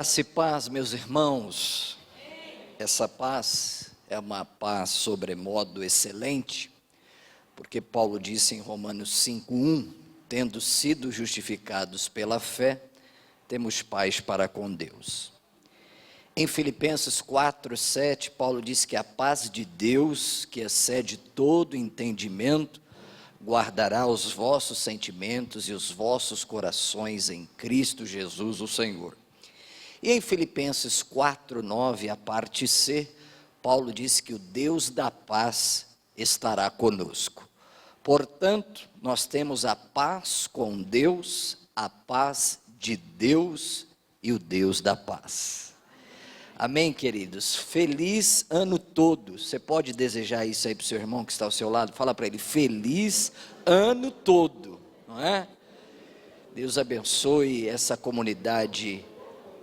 Graça e paz, meus irmãos. Essa paz é uma paz sobremodo excelente, porque Paulo disse em Romanos 5:1, tendo sido justificados pela fé, temos paz para com Deus. Em Filipenses 4:7, Paulo diz que a paz de Deus, que excede todo entendimento, guardará os vossos sentimentos e os vossos corações em Cristo Jesus, o Senhor. E em Filipenses 4:9, a parte C, Paulo diz que o Deus da paz estará conosco. Portanto, nós temos a paz com Deus, a paz de Deus e o Deus da paz. Amém, queridos? Feliz ano todo. Você pode desejar isso aí para o seu irmão que está ao seu lado? Fala para ele, feliz ano todo, não é? Deus abençoe essa comunidade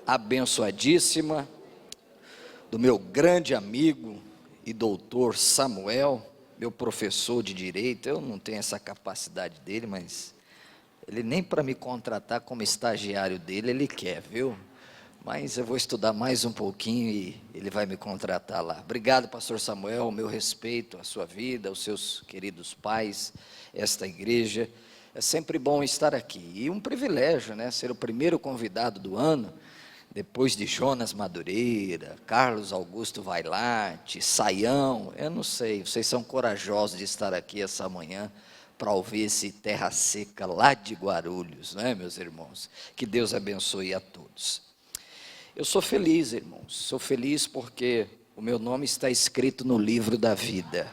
abençoadíssima, do meu grande amigo e doutor Samuel, meu professor de direito. Eu não tenho essa capacidade dele, mas ele nem para me contratar como estagiário dele, ele quer, viu? Mas eu vou estudar mais um pouquinho e ele vai me contratar lá. Obrigado, pastor Samuel, o meu respeito à sua vida, aos seus queridos pais, esta igreja. É sempre bom estar aqui, e um privilégio, né, ser o primeiro convidado do ano, depois de Jonas Madureira, Carlos Augusto Vailate, Saião. Eu não sei, vocês são corajosos de estar aqui essa manhã para ouvir esse Terra Seca lá de Guarulhos, não é, meus irmãos? Que Deus abençoe a todos. Eu sou feliz, irmãos, sou feliz porque o meu nome está escrito no livro da vida.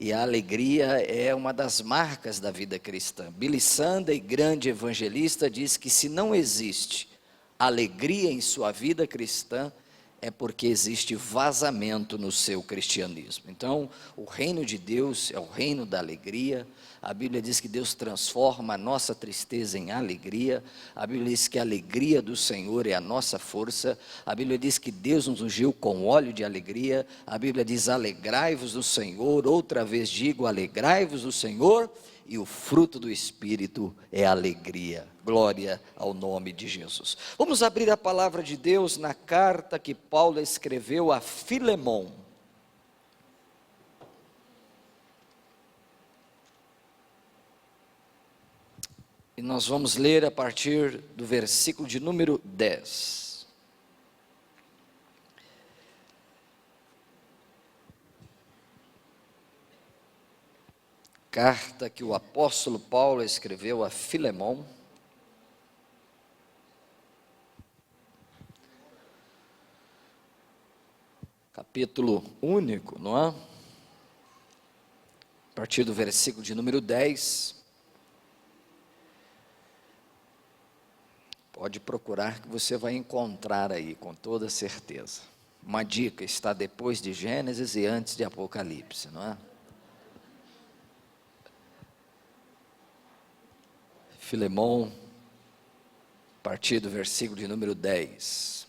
E a alegria é uma das marcas da vida cristã. Billy Sunday, grande evangelista, diz que se não existe alegria em sua vida cristã, é porque existe vazamento no seu cristianismo. Então, o reino de Deus é o reino da alegria. A Bíblia diz que Deus transforma a nossa tristeza em alegria. A Bíblia diz que a alegria do Senhor é a nossa força. A Bíblia diz que Deus nos ungiu com óleo de alegria. A Bíblia diz, alegrai-vos no Senhor. Outra vez digo, alegrai-vos no Senhor. E o fruto do Espírito é alegria. Glória ao nome de Jesus. Vamos abrir a palavra de Deus na carta que Paulo escreveu a Filemon. E nós vamos ler a partir do versículo de número 10. Carta que o apóstolo Paulo escreveu a Filemon. Capítulo único, não é? A partir do versículo de número 10. Pode procurar que você vai encontrar aí, com toda certeza. Uma dica, está depois de Gênesis e antes de Apocalipse, não é? Filemon, a partir do versículo de número 10.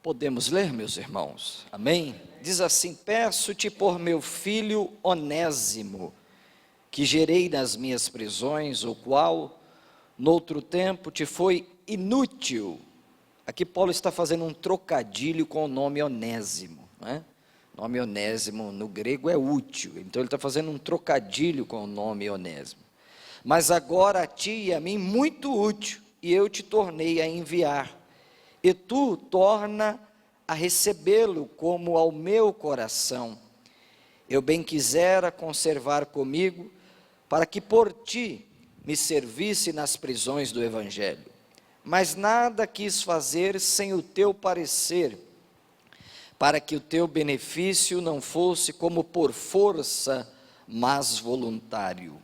Podemos ler, meus irmãos? Amém? Diz assim, peço-te por meu filho Onésimo, que gerei nas minhas prisões, o qual, noutro tempo, te foi inútil. Aqui Paulo está fazendo um trocadilho com o nome Onésimo, né? O nome Onésimo no grego é útil, então ele está fazendo um trocadilho com o nome Onésimo. Mas agora a ti e a mim muito útil, e eu te tornei a enviar, e tu torna a recebê-lo como ao meu coração. Eu bem quisera conservar comigo, para que por ti me servisse nas prisões do Evangelho. Mas nada quis fazer sem o teu parecer, para que o teu benefício não fosse como por força, mas voluntário.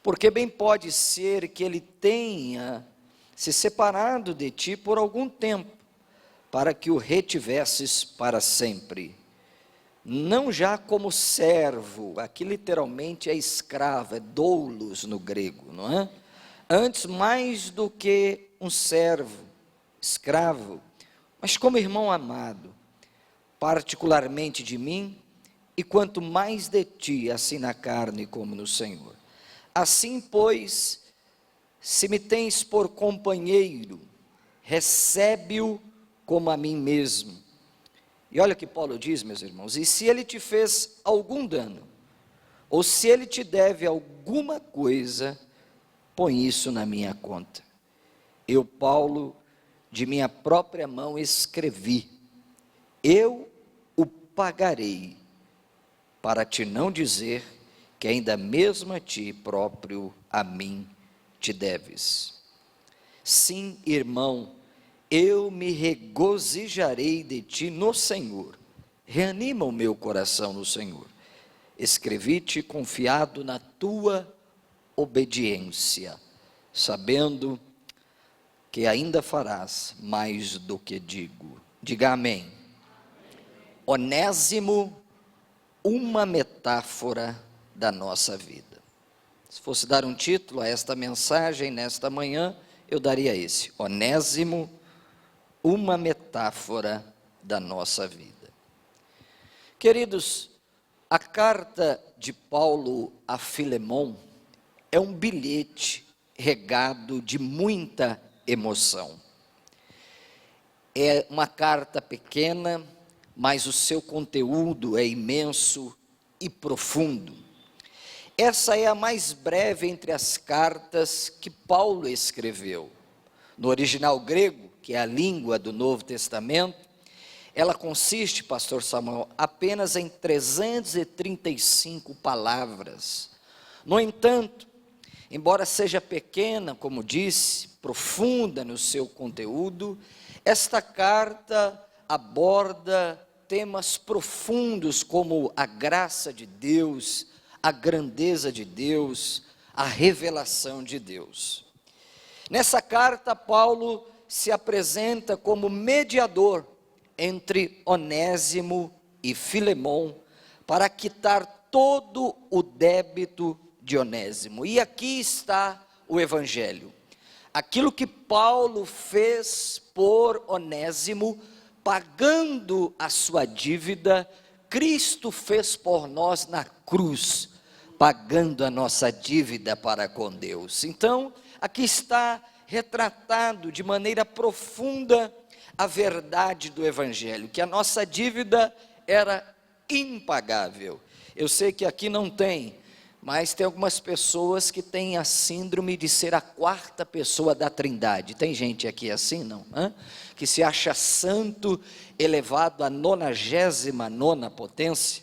Porque bem pode ser que ele tenha se separado de ti por algum tempo, para que o retivesses para sempre. Não já como servo, aqui literalmente é escravo, é doulos no grego, não é? Antes mais do que um servo, escravo, mas como irmão amado, particularmente de mim, e quanto mais de ti, assim na carne como no Senhor. Assim, pois, se me tens por companheiro, recebe-o como a mim mesmo. E olha o que Paulo diz, meus irmãos: e se ele te fez algum dano, ou se ele te deve alguma coisa, põe isso na minha conta. Eu, Paulo, de minha própria mão escrevi, eu o pagarei, para te não dizer que ainda mesmo a ti próprio, a mim, te deves. Sim, irmão, eu me regozijarei de ti no Senhor. Reanima o meu coração no Senhor. Escrevi-te confiado na tua obediência, sabendo que ainda farás mais do que digo. Diga amém. Onésimo, uma metáfora da nossa vida. Se fosse dar um título a esta mensagem nesta manhã, eu daria esse: Onésimo, uma metáfora da nossa vida. Queridos, a carta de Paulo a Filemon é um bilhete regado de muita emoção. É uma carta pequena, mas o seu conteúdo é imenso e profundo. Essa é a mais breve entre as cartas que Paulo escreveu. No original grego, que é a língua do Novo Testamento, ela consiste, pastor Samuel, apenas em 335 palavras. No entanto, embora seja pequena, como disse, profunda no seu conteúdo, esta carta aborda temas profundos como a graça de Deus, a grandeza de Deus, a revelação de Deus. Nessa carta, Paulo se apresenta como mediador entre Onésimo e Filemon para quitar todo o débito de Onésimo. E aqui está o evangelho. Aquilo que Paulo fez por Onésimo, pagando a sua dívida, Cristo fez por nós na cruz, pagando a nossa dívida para com Deus. Então, aqui está retratado de maneira profunda a verdade do evangelho, que a nossa dívida era impagável. Eu sei que aqui não tem, mas tem algumas pessoas que têm a síndrome de ser a quarta pessoa da Trindade. Tem gente aqui assim, não? Que se acha santo, elevado à 99ª potência.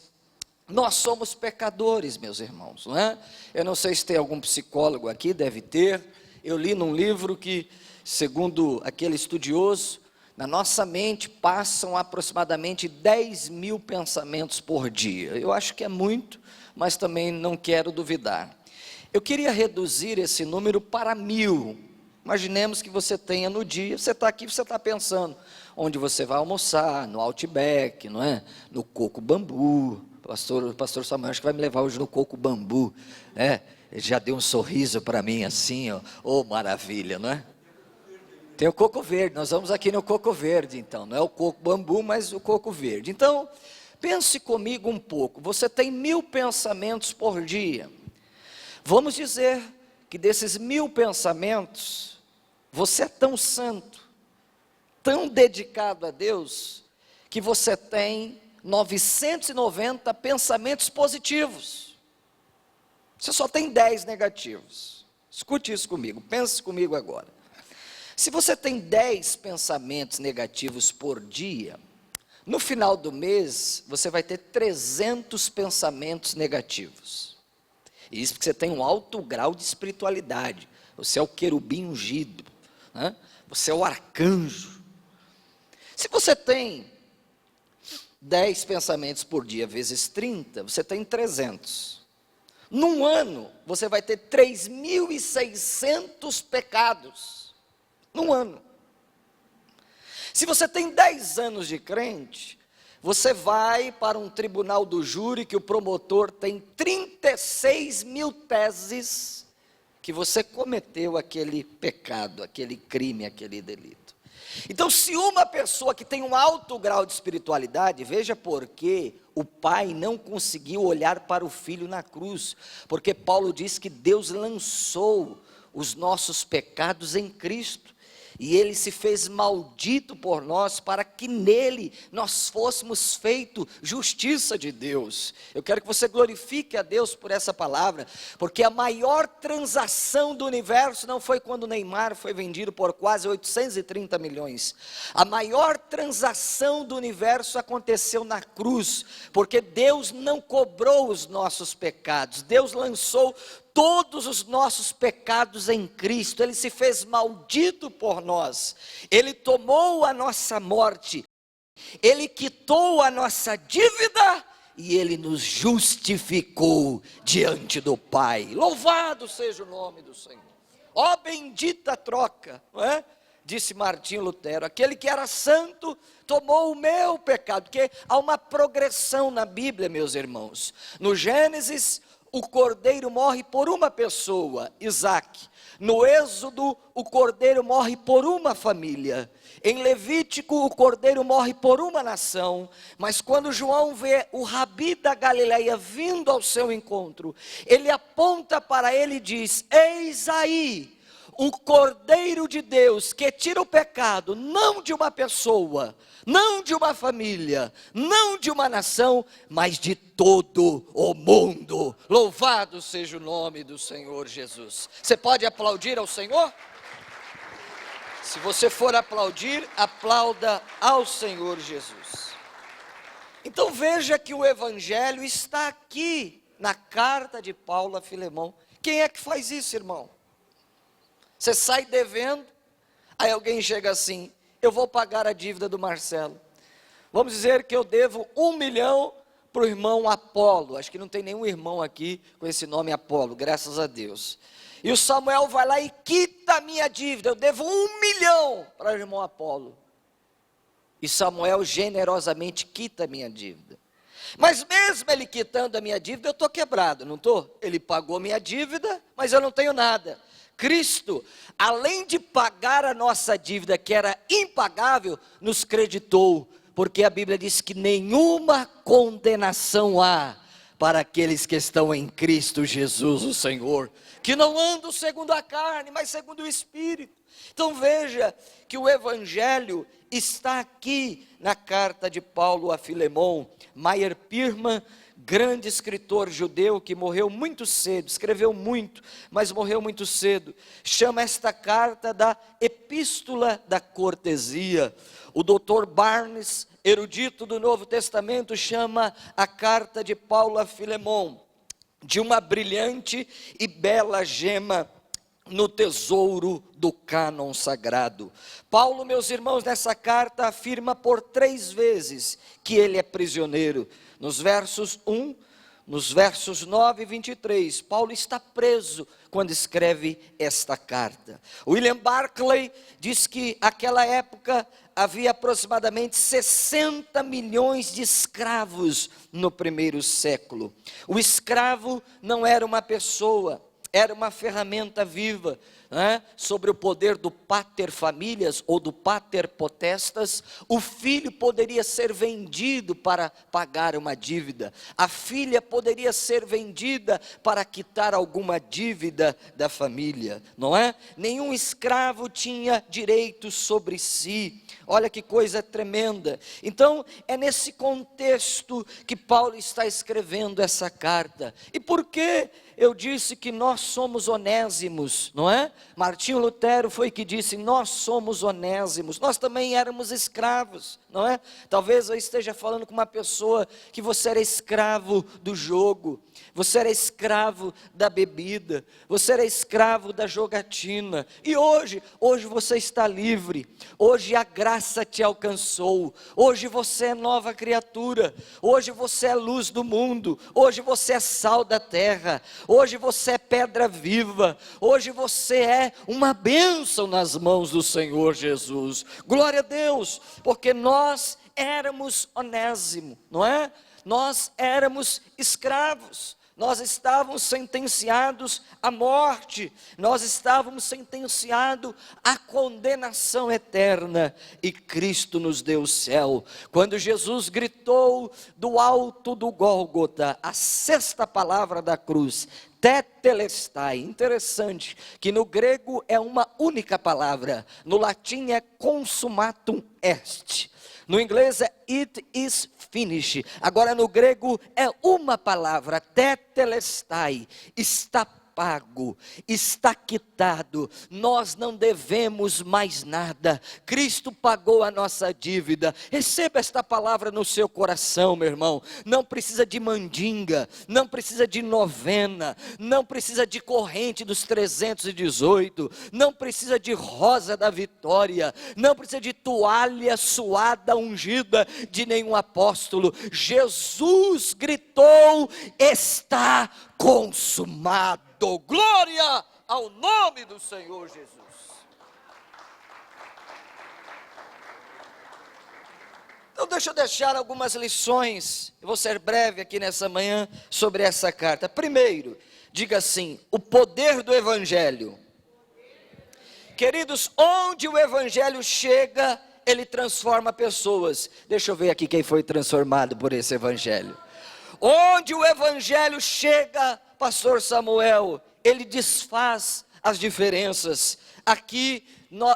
Nós somos pecadores, meus irmãos, não é? Eu não sei se tem algum psicólogo aqui, deve ter. Eu li num livro que, segundo aquele estudioso, na nossa mente passam aproximadamente 10.000 pensamentos por dia. Eu acho que é muito, mas também não quero duvidar. Eu queria reduzir esse número para 1.000. Imaginemos que você tenha no dia, você está aqui, você está pensando, onde você vai almoçar, no Outback, não é? No Coco Bambu. O pastor Samuel acho que vai me levar hoje no Coco Bambu, né? Ele já deu um sorriso para mim assim, ó. Oh, maravilha, não é? Tem o coco verde, nós vamos aqui no coco verde então, não é o coco bambu, mas o coco verde. Então, pense comigo um pouco, você tem 1.000 pensamentos por dia. Vamos dizer que desses 1.000 pensamentos, você é tão santo, tão dedicado a Deus, que você tem 990 pensamentos positivos. Você só tem 10 negativos. Escute isso comigo, pense comigo agora. Se você tem 10 pensamentos negativos por dia, no final do mês, você vai ter 300 pensamentos negativos. Isso porque você tem um alto grau de espiritualidade. Você é o querubim ungido, né? Você é o arcanjo. Se você tem 10 pensamentos por dia vezes 30, você tem 300. Num ano, você vai ter 3.600 pecados. Num ano. Se você tem 10 anos de crente, você vai para um tribunal do júri que o promotor tem 36.000 teses que você cometeu aquele pecado, aquele crime, aquele delito. Então, se uma pessoa que tem um alto grau de espiritualidade, veja porque o pai não conseguiu olhar para o filho na cruz, porque Paulo diz que Deus lançou os nossos pecados em Cristo, e ele se fez maldito por nós, para que nele nós fôssemos feito justiça de Deus. Eu quero que você glorifique a Deus por essa palavra, porque a maior transação do universo não foi quando o Neymar foi vendido por quase 830 milhões. A maior transação do universo aconteceu na cruz, porque Deus não cobrou os nossos pecados, Deus lançou todos os nossos pecados em Cristo. Ele se fez maldito por nós, Ele tomou a nossa morte, Ele quitou a nossa dívida, e Ele nos justificou diante do Pai. Louvado seja o nome do Senhor. Ó bendita troca, não é? Disse Martinho Lutero, aquele que era santo tomou o meu pecado, porque há uma progressão na Bíblia, meus irmãos. No Gênesis, o cordeiro morre por uma pessoa, Isaac. No Êxodo, o cordeiro morre por uma família. Em Levítico, o cordeiro morre por uma nação. Mas quando João vê o Rabi da Galileia vindo ao seu encontro, ele aponta para ele e diz: eis aí o Cordeiro de Deus que tira o pecado, não de uma pessoa, não de uma família, não de uma nação, mas de todo o mundo. Louvado seja o nome do Senhor Jesus. Você pode aplaudir ao Senhor? Se você for aplaudir, aplauda ao Senhor Jesus. Então veja que o Evangelho está aqui na carta de Paulo a Filemão. Quem é que faz isso, irmão? Você sai devendo, aí alguém chega assim: eu vou pagar a dívida do Marcelo. Vamos dizer que eu devo 1 milhão para o irmão Apolo. Acho que não tem nenhum irmão aqui com esse nome Apolo, graças a Deus. E o Samuel vai lá e quita a minha dívida. Eu devo 1 milhão para o irmão Apolo. E Samuel generosamente quita a minha dívida. Mas mesmo ele quitando a minha dívida, eu estou quebrado, não estou? Ele pagou minha dívida, mas eu não tenho nada. Cristo, além de pagar a nossa dívida, que era impagável, nos creditou, porque a Bíblia diz que nenhuma condenação há para aqueles que estão em Cristo Jesus, o Senhor, que não andam segundo a carne, mas segundo o Espírito. Então veja que o Evangelho está aqui na carta de Paulo a Filemão. Meyer Pirman, grande escritor judeu que morreu muito cedo, escreveu muito, mas morreu muito cedo, chama esta carta da Epístola da Cortesia. O Dr. Barnes, erudito do Novo Testamento, chama a carta de Paulo a Filemão de uma brilhante e bela gema no tesouro do cânon sagrado. Paulo, meus irmãos, nessa carta afirma por 3 vezes que ele é prisioneiro. Nos versos 1, nos versos 9 e 23, Paulo está preso quando escreve esta carta. William Barclay diz que naquela época havia aproximadamente 60 milhões de escravos no primeiro século. O escravo não era uma pessoa, era uma ferramenta viva, né? Sobre o poder do pater familias ou do pater potestas. O filho poderia ser vendido para pagar uma dívida, a filha poderia ser vendida para quitar alguma dívida da família, não é? Nenhum escravo tinha direito sobre si. Olha que coisa tremenda. Então é nesse contexto que Paulo está escrevendo essa carta. E por que eu disse que nós somos onésimos, não é? Martinho Lutero foi que disse: nós somos onésimos. Nós também éramos escravos, não é? Talvez eu esteja falando com uma pessoa que você era escravo do jogo, você era escravo da bebida, você era escravo da jogatina, e hoje você está livre, hoje a graça te alcançou, hoje você é nova criatura, hoje você é luz do mundo, hoje você é sal da terra, hoje você é pedra viva, hoje você é uma bênção nas mãos do Senhor Jesus. Glória a Deus, porque nós éramos onésimo, não é? Nós éramos escravos, nós estávamos sentenciados à morte, nós estávamos sentenciados à condenação eterna, e Cristo nos deu o céu. Quando Jesus gritou do alto do Gólgota, a sexta palavra da cruz, tetelestai, interessante, que no grego é uma única palavra, no latim é consumatum est, no inglês é it is finished, agora no grego é uma palavra, tetelestai, está pago, está quitado, nós não devemos mais nada, Cristo pagou a nossa dívida. Receba esta palavra no seu coração, meu irmão. Não precisa de mandinga, não precisa de novena, não precisa de corrente dos 318, não precisa de rosa da vitória, não precisa de toalha suada, ungida de nenhum apóstolo. Jesus gritou: está consumado. Glória ao nome do Senhor Jesus. Então deixa eu deixar algumas lições, eu vou ser breve aqui nessa manhã sobre essa carta. Primeiro, diga assim: o poder do Evangelho. Queridos, onde o Evangelho chega, ele transforma pessoas. Deixa eu ver aqui quem foi transformado por esse Evangelho. Onde o Evangelho chega, pastor Samuel, ele desfaz as diferenças. Aqui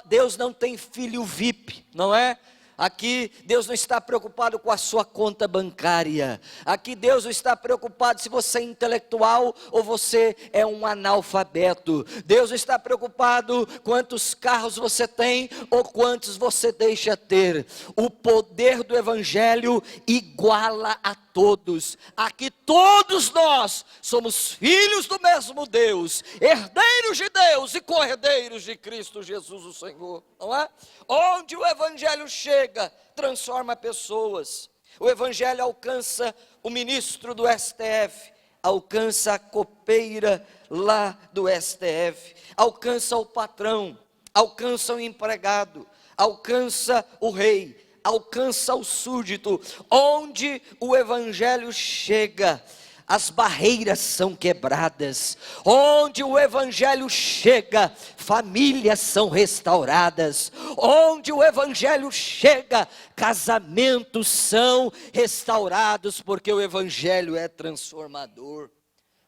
Deus não tem filho VIP, não é? Aqui Deus não está preocupado com a sua conta bancária. Aqui Deus não está preocupado se você é intelectual ou você é um analfabeto. Deus não está preocupado quantos carros você tem ou quantos você deixa ter. O poder do Evangelho iguala a todos. Aqui todos nós somos filhos do mesmo Deus, herdeiros de Deus e co-herdeiros de Cristo Jesus o Senhor, não é? Onde o Evangelho chega, transforma pessoas. O Evangelho alcança o ministro do STF, alcança a copeira lá do STF, alcança o patrão, alcança o empregado, alcança o rei, alcança o súdito. Onde o Evangelho chega, as barreiras são quebradas. Onde o Evangelho chega, famílias são restauradas. Onde o Evangelho chega, casamentos são restaurados, porque o Evangelho é transformador.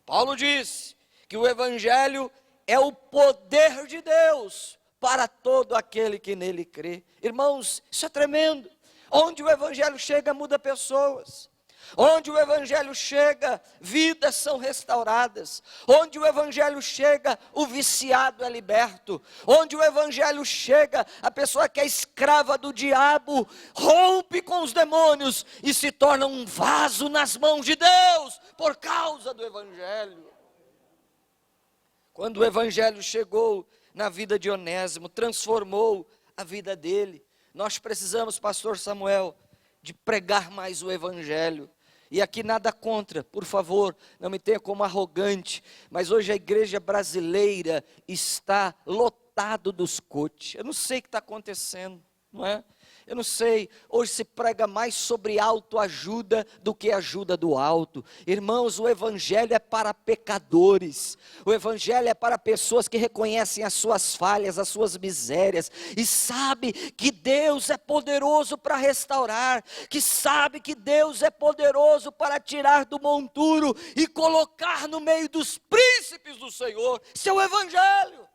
Paulo diz que o Evangelho é o poder de Deus para todo aquele que nele crê. Irmãos, isso é tremendo. Onde o Evangelho chega, muda pessoas. Onde o Evangelho chega, vidas são restauradas. Onde o Evangelho chega, o viciado é liberto. Onde o Evangelho chega, a pessoa que é escrava do diabo rompe com os demônios e se torna um vaso nas mãos de Deus por causa do Evangelho. Quando o Evangelho chegou na vida de Onésimo, transformou a vida dele. Nós precisamos, pastor Samuel, de pregar mais o Evangelho. E aqui nada contra, por favor, não me tenha como arrogante, mas hoje a igreja brasileira está lotado dos coaches. Eu não sei o que está acontecendo, não é? Eu não sei, hoje se prega mais sobre autoajuda do que ajuda do alto. Irmãos, o Evangelho é para pecadores. O Evangelho é para pessoas que reconhecem as suas falhas, as suas misérias, e sabe que Deus é poderoso para restaurar, que sabe que Deus é poderoso para tirar do monturo e colocar no meio dos príncipes do Senhor. Isso é o Evangelho.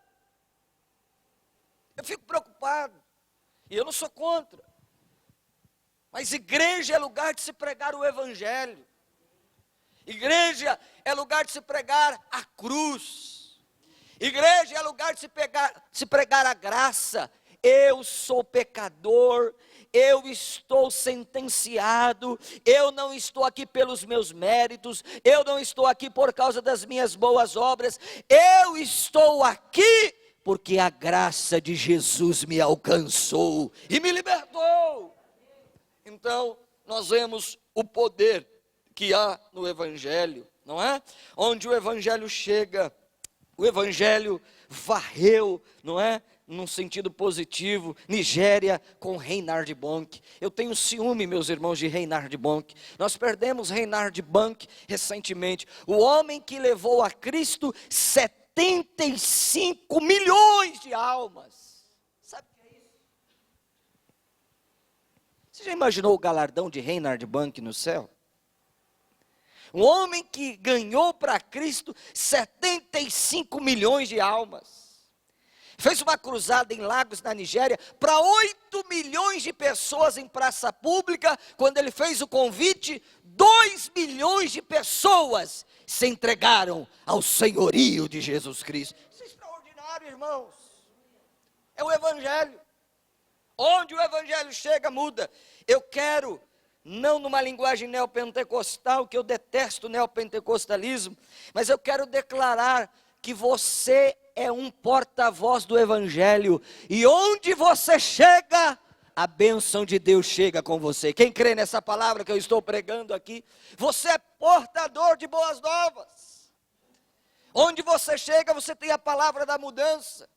Eu fico preocupado. E eu não sou contra, mas igreja é lugar de se pregar o Evangelho, igreja é lugar de se pregar a cruz, igreja é lugar de se pregar a graça. Eu sou pecador, eu estou sentenciado, eu não estou aqui pelos meus méritos, eu não estou aqui por causa das minhas boas obras, eu estou aqui porque a graça de Jesus me alcançou e me libertou. Então, nós vemos o poder que há no Evangelho, não é? Onde o Evangelho chega, o Evangelho varreu, não é? num sentido positivo, Nigéria com Reinhard Bonk. Eu tenho ciúme, meus irmãos, de Reinhard Bonk. Nós perdemos Reinhard Bonk recentemente, o homem que levou a Cristo 75 milhões de almas. Sabe o que é isso? Você já imaginou o galardão de Reinhard Bonk no céu? Um homem que ganhou para Cristo 75 milhões de almas. Fez uma cruzada em Lagos, na Nigéria, para 8 milhões de pessoas em praça pública. Quando ele fez o convite, 2 milhões de pessoas se entregaram ao senhorio de Jesus Cristo. Isso é extraordinário, irmãos. É o Evangelho. Onde o Evangelho chega, muda. Eu quero, não numa linguagem neopentecostal, que eu detesto o neopentecostalismo, mas eu quero declarar que você é um porta-voz do Evangelho, e onde você chega, a bênção de Deus chega com você. Quem crê nessa palavra que eu estou pregando aqui? Você é portador de boas novas. Onde você chega, você tem a palavra da mudança.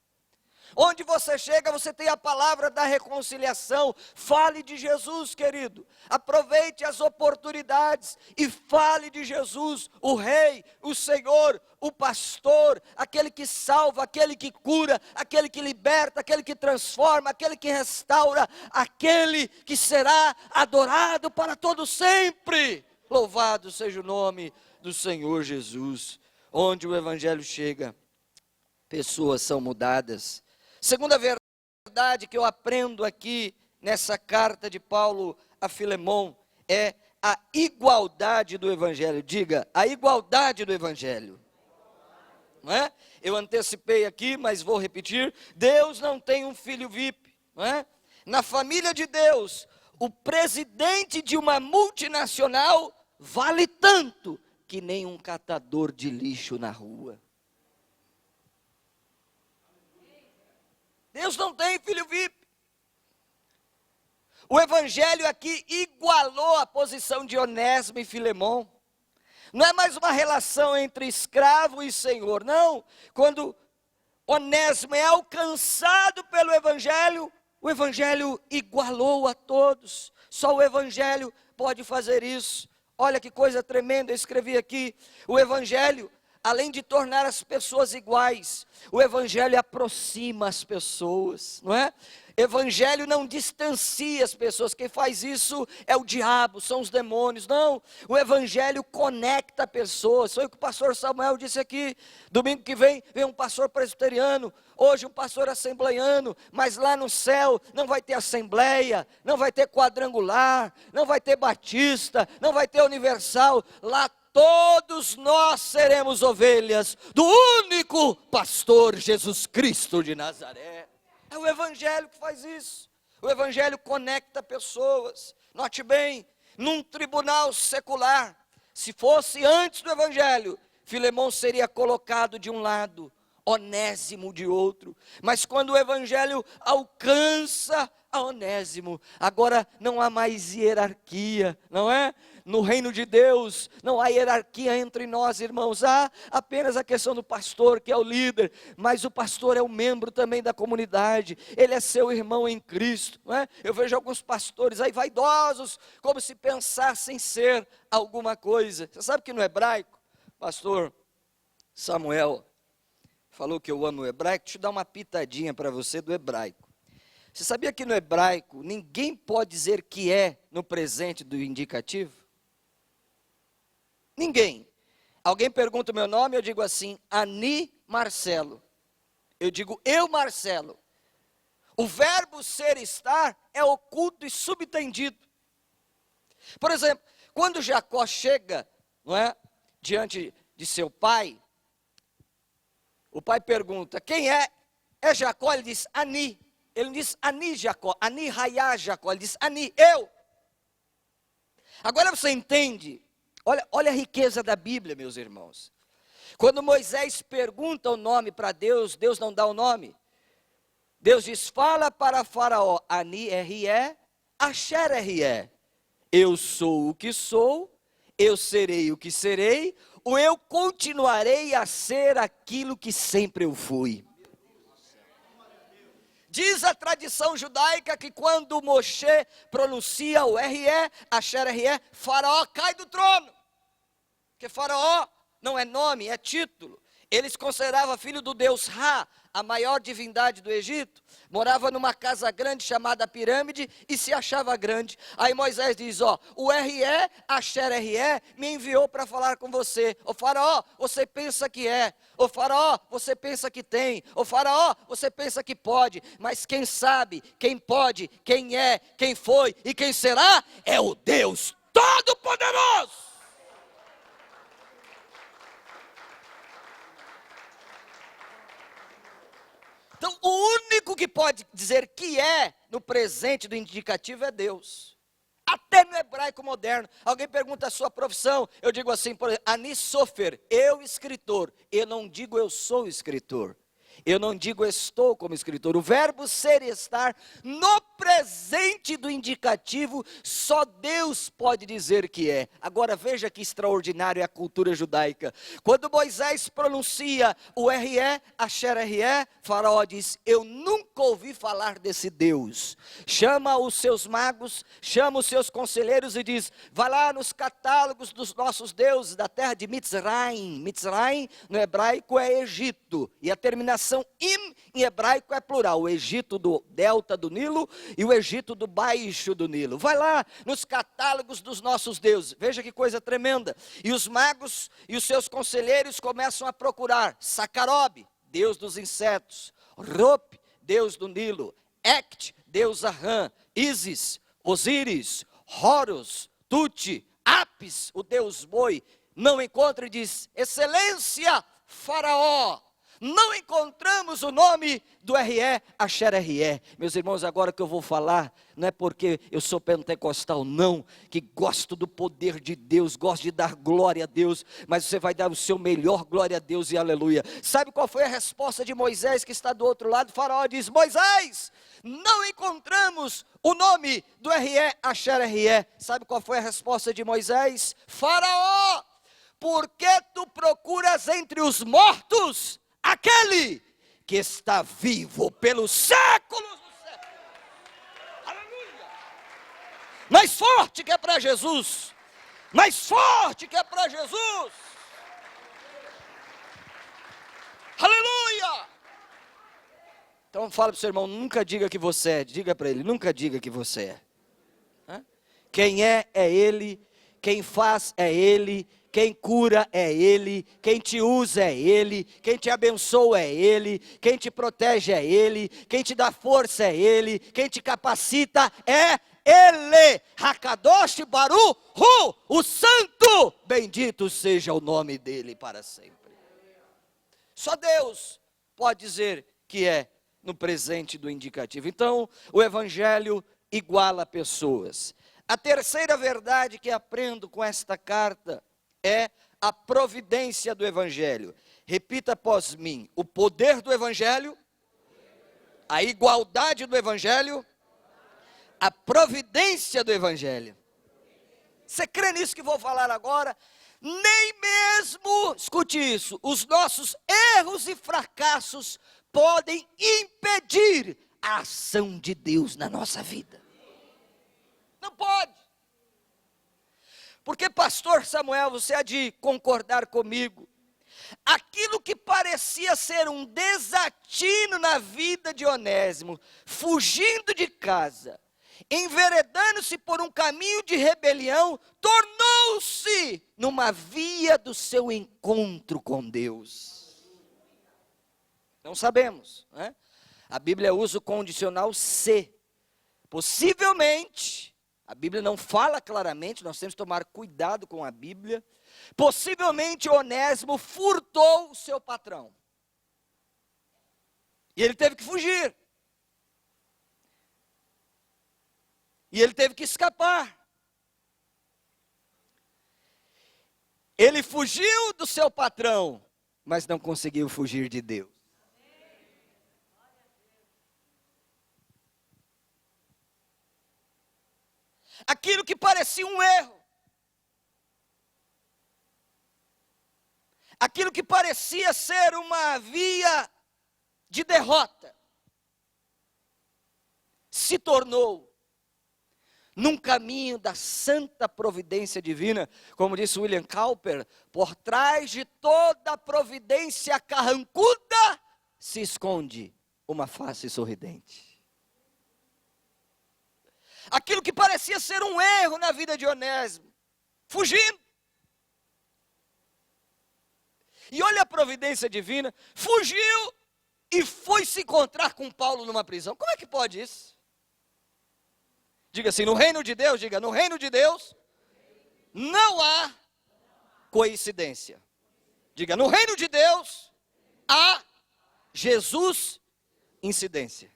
Onde você chega, você tem a palavra da reconciliação. Fale de Jesus, querido. Aproveite as oportunidades e fale de Jesus, o Rei, o Senhor, o Pastor, aquele que salva, aquele que cura, aquele que liberta, aquele que transforma, aquele que restaura, aquele que será adorado para todo sempre. Louvado seja o nome do Senhor Jesus. Onde o Evangelho chega, pessoas são mudadas. Segunda verdade que eu aprendo aqui nessa carta de Paulo a Filemon é a igualdade do Evangelho. Diga, a igualdade do Evangelho. Não é? Eu antecipei aqui, mas vou repetir. Deus não tem um filho VIP. Não é? Na família de Deus, o presidente de uma multinacional vale tanto que nem um catador de lixo na rua. Deus não tem filho VIP. O Evangelho aqui igualou a posição de Onésimo e Filemon. Não é mais uma relação entre escravo e senhor, não. Quando Onésimo é alcançado pelo Evangelho, o Evangelho igualou a todos. Só o Evangelho pode fazer isso. Olha que coisa tremenda, eu escrevi aqui. O Evangelho, além de tornar as pessoas iguais, o Evangelho aproxima as pessoas, não é? Evangelho não distancia as pessoas, quem faz isso é o diabo, são os demônios. Não, o Evangelho conecta pessoas. Foi o que o pastor Samuel disse aqui. Domingo que vem um pastor presbiteriano, hoje um pastor assembleiano, mas lá no céu não vai ter assembleia, não vai ter quadrangular, não vai ter batista, não vai ter universal. Lá todos nós seremos ovelhas do único pastor Jesus Cristo de Nazaré. É o Evangelho que faz isso. O Evangelho conecta pessoas. Note bem, num tribunal secular, se fosse antes do Evangelho, Filemon seria colocado de um lado, Onésimo de outro. Mas quando o Evangelho alcança a Onésimo, agora não há mais hierarquia, não é? No reino de Deus não há hierarquia entre nós, irmãos. Há apenas a questão do pastor, que é o líder, mas o pastor é um membro também da comunidade. Ele é seu irmão em Cristo, não é? Eu vejo alguns pastores aí vaidosos, como se pensassem ser alguma coisa. Você sabe que no hebraico, pastor Samuel falou que eu amo o hebraico. Deixa eu dar uma pitadinha para você do hebraico. Você sabia que no hebraico ninguém pode dizer que é no presente do indicativo? Ninguém. Alguém pergunta o meu nome, eu digo assim, Ani Marcelo. Eu digo eu Marcelo. O verbo ser e estar é oculto e subtendido. Por exemplo, quando Jacó chega, não é, diante de seu pai, o pai pergunta, quem é? É Jacó? Ele diz, Ani. Ele não diz Ani Jacó, Ani Raiá Jacó, ele diz Ani, eu. Agora você entende, olha a riqueza da Bíblia, meus irmãos. Quando Moisés pergunta o nome para Deus, Deus não dá o nome. Deus diz, fala para Faraó, Ani R-E, Asher R-E. Eu sou o que sou, eu serei o que serei, ou eu continuarei a ser aquilo que sempre eu fui. Diz a tradição judaica que quando Moshe pronuncia o RE, Asher RE, Faraó cai do trono. Porque Faraó não é nome, é título. Ele se considerava filho do deus Ra, a maior divindade do Egito. Morava numa casa grande chamada Pirâmide e se achava grande. Aí Moisés diz, o RE, Asher RE, me enviou para falar com você. Ô Faraó, você pensa que é. Ô Faraó, você pensa que tem. Ô Faraó, você pensa que pode. Mas quem sabe, quem pode, quem é, quem foi e quem será, é o Deus Todo-Poderoso. Então, o único que pode dizer que é no presente do indicativo é Deus. Até no hebraico moderno. Alguém pergunta a sua profissão, eu digo assim, por exemplo, Ani Sofer, eu escritor. Eu não digo eu sou escritor. Eu não digo estou como escritor. O verbo ser e estar no presente do indicativo, só Deus pode dizer que é. Agora veja que extraordinário é a cultura judaica. Quando Moisés pronuncia o RE, Asher RE, Faraó diz, eu nunca ouvi falar desse Deus. Chama os seus magos, chama os seus conselheiros e diz, vai lá nos catálogos dos nossos deuses da terra de Mitzrayim. Mitzrayim no hebraico é Egito. E a terminação em hebraico é plural, o Egito do delta do Nilo e o Egito do baixo do Nilo. Vai lá nos catálogos dos nossos deuses, veja que coisa tremenda. E os magos e os seus conselheiros começam a procurar Sacarob, deus dos insetos, Rope, deus do Nilo, Ect, deus Ahã, Ísis, Osíris, Horus, Tuti, Apis, o deus boi. Não encontra e diz, excelência, Faraó. Não encontramos o nome do RE, Asher RE. Meus irmãos, agora que eu vou falar, não é porque eu sou pentecostal, não, que gosto do poder de Deus, gosto de dar glória a Deus, mas você vai dar o seu melhor glória a Deus e aleluia. Sabe qual foi a resposta de Moisés que está do outro lado? O Faraó diz, Moisés, não encontramos o nome do RE, Asher RE. Sabe qual foi a resposta de Moisés? Faraó, por que tu procuras entre os mortos aquele que está vivo pelos séculos dos séculos? Aleluia! Mais forte que é para Jesus, mais forte que é para Jesus. Aleluia! Então fala para o seu irmão, nunca diga que você é, diga para ele, nunca diga que você é. Quem é Ele, quem faz é Ele, quem cura é Ele, quem te usa é Ele, quem te abençoa é Ele, quem te protege é Ele, quem te dá força é Ele, quem te capacita é Ele. Hakadosh Baruch Hu, o Santo, bendito seja o nome dEle para sempre. Só Deus pode dizer que é no presente do indicativo. Então, o Evangelho iguala pessoas. A terceira verdade que aprendo com esta carta é a providência do Evangelho. Repita após mim, o poder do Evangelho, a igualdade do Evangelho, a providência do Evangelho. Você crê nisso que vou falar agora? Nem mesmo, escute isso, os nossos erros e fracassos podem impedir a ação de Deus na nossa vida. Não pode. Porque, pastor Samuel, você há de concordar comigo, aquilo que parecia ser um desatino na vida de Onésimo, fugindo de casa, enveredando-se por um caminho de rebelião, tornou-se numa via do seu encontro com Deus. Não sabemos, né? A Bíblia usa o condicional se. Possivelmente, a Bíblia não fala claramente, nós temos que tomar cuidado com a Bíblia. Possivelmente Onésimo furtou o seu patrão. E ele teve que fugir. E ele teve que escapar. Ele fugiu do seu patrão, mas não conseguiu fugir de Deus. Aquilo que parecia um erro, aquilo que parecia ser uma via de derrota, se tornou num caminho da santa providência divina, como disse William Cowper, por trás de toda providência carrancuda se esconde uma face sorridente. Aquilo que parecia ser um erro na vida de Onésimo, fugindo. E olha a providência divina, fugiu e foi se encontrar com Paulo numa prisão. Como é que pode isso? Diga assim, no reino de Deus, diga, no reino de Deus não há coincidência. Diga, no reino de Deus há Jesus incidência.